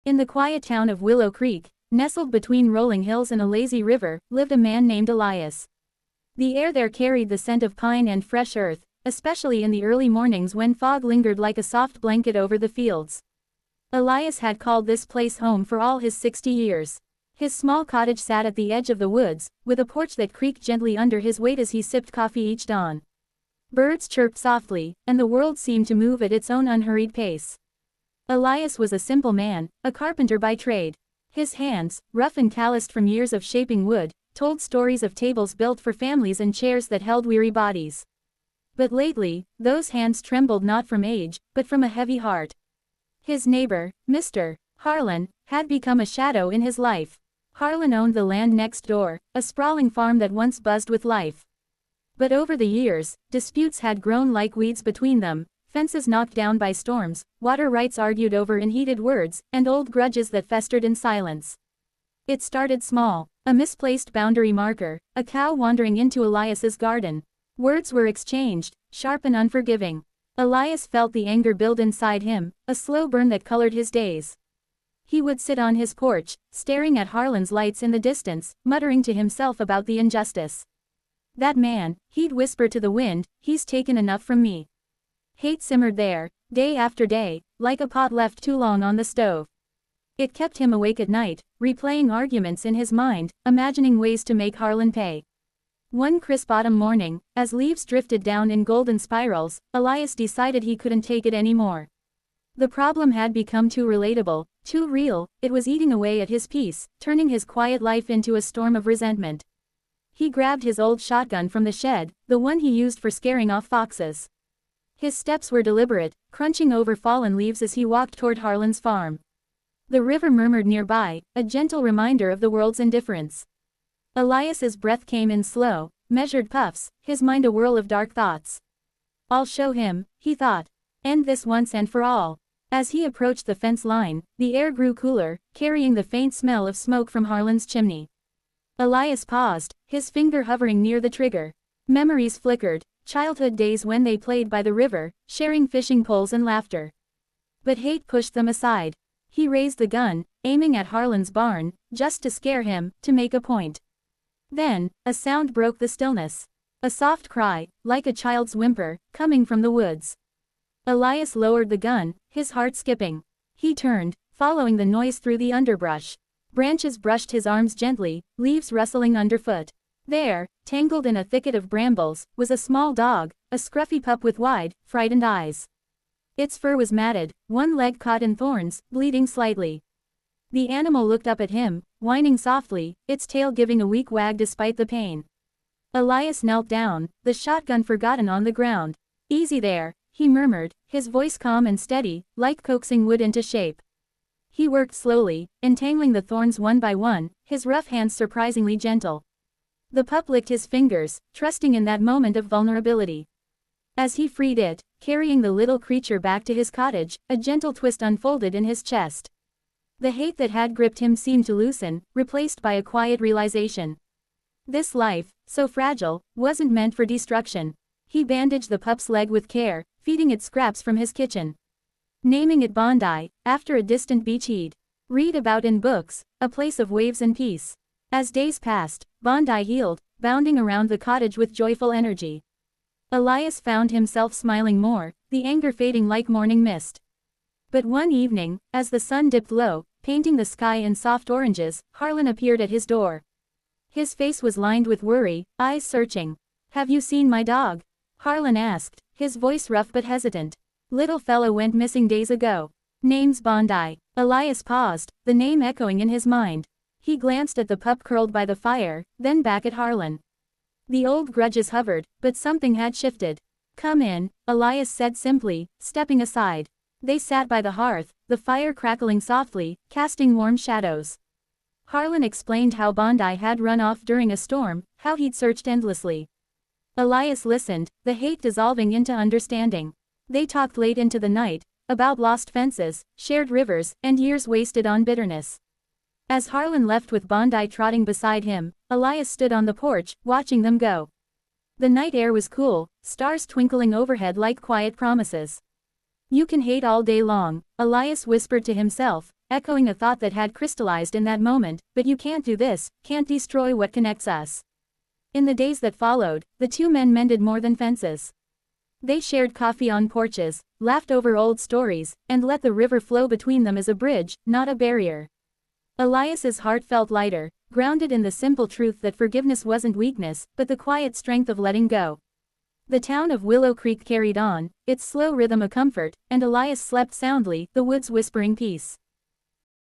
In the quiet town of Willow Creek, nestled between rolling hills and a lazy river, lived a man named Elias. The air there carried the scent of pine and fresh earth, especially in the early mornings when fog lingered like a soft blanket over the fields. Elias had called this place home for all his 60 years. His small cottage sat at the edge of the woods, with a porch that creaked gently under his weight as he sipped coffee each dawn. Birds chirped softly, and the world seemed to move at its own unhurried pace. Elias was a simple man, a carpenter by trade. His hands, rough and calloused from years of shaping wood, told stories of tables built for families and chairs that held weary bodies. But lately, those hands trembled not from age, but from a heavy heart. His neighbor, Mr. Harlan, had become a shadow in his life. Harlan owned the land next door, a sprawling farm that once buzzed with life. But over the years, disputes had grown like weeds between them, fences knocked down by storms, water rights argued over in heated words, and old grudges that festered in silence. It started small, a misplaced boundary marker, a cow wandering into Elias's garden. Words were exchanged, sharp and unforgiving. Elias felt the anger build inside him, a slow burn that colored his days. He would sit on his porch, staring at Harlan's lights in the distance, muttering to himself about the injustice. That man, he'd whisper to the wind, he's taken enough from me. Hate simmered there, day after day, like a pot left too long on the stove. It kept him awake at night, replaying arguments in his mind, imagining ways to make Harlan pay. One crisp autumn morning, as leaves drifted down in golden spirals, Elias decided he couldn't take it anymore. The problem had become too relatable, too real, it was eating away at his peace, turning his quiet life into a storm of resentment. He grabbed his old shotgun from the shed, the one he used for scaring off foxes. His steps were deliberate, crunching over fallen leaves as he walked toward Harlan's farm. The river murmured nearby, a gentle reminder of the world's indifference. Elias's breath came in slow, measured puffs, his mind a whirl of dark thoughts. I'll show him, he thought. End this once and for all. As he approached the fence line, the air grew cooler, carrying the faint smell of smoke from Harlan's chimney. Elias paused, his finger hovering near the trigger. Memories flickered, childhood days when they played by the river, sharing fishing poles and laughter. But hate pushed them aside. He raised the gun, aiming at Harlan's barn, just to scare him, to make a point. Then, a sound broke the stillness. A soft cry, like a child's whimper, coming from the woods. Elias lowered the gun, his heart skipping. He turned, following the noise through the underbrush. Branches brushed his arms gently, leaves rustling underfoot. There, tangled in a thicket of brambles, was a small dog, a scruffy pup with wide, frightened eyes. Its fur was matted, one leg caught in thorns, bleeding slightly. The animal looked up at him, whining softly, its tail giving a weak wag despite the pain. Elias knelt down, the shotgun forgotten on the ground. Easy there, he murmured, his voice calm and steady, like coaxing wood into shape. He worked slowly, entangling the thorns one by one, his rough hands surprisingly gentle. The pup licked his fingers, trusting in that moment of vulnerability. As he freed it, carrying the little creature back to his cottage, a gentle twist unfolded in his chest. The hate that had gripped him seemed to loosen, replaced by a quiet realization. This life, so fragile, wasn't meant for destruction. He bandaged the pup's leg with care, feeding it scraps from his kitchen. Naming it Bondi, after a distant beach he'd read about in books, a place of waves and peace. As days passed, Bondi healed, bounding around the cottage with joyful energy. Elias found himself smiling more, the anger fading like morning mist. But one evening, as the sun dipped low, painting the sky in soft oranges, Harlan appeared at his door. His face was lined with worry, eyes searching. "Have you seen my dog?" Harlan asked, his voice rough but hesitant. "Little fellow went missing days ago. Name's Bondi." Elias paused, the name echoing in his mind. He glanced at the pup curled by the fire, then back at Harlan. The old grudges hovered, but something had shifted. "Come in," Elias said simply, stepping aside. They sat by the hearth, the fire crackling softly, casting warm shadows. Harlan explained how Bondi had run off during a storm, how he'd searched endlessly. Elias listened, the hate dissolving into understanding. They talked late into the night, about lost fences, shared rivers, and years wasted on bitterness. As Harlan left with Bondi trotting beside him, Elias stood on the porch, watching them go. The night air was cool, stars twinkling overhead like quiet promises. "You can hate all day long," Elias whispered to himself, echoing a thought that had crystallized in that moment, but you can't do this, can't destroy what connects us. In the days that followed, the two men mended more than fences. They shared coffee on porches, laughed over old stories, and let the river flow between them as a bridge, not a barrier. Elias's heart felt lighter, grounded in the simple truth that forgiveness wasn't weakness, but the quiet strength of letting go. The town of Willow Creek carried on, its slow rhythm a comfort, and Elias slept soundly, the woods whispering peace.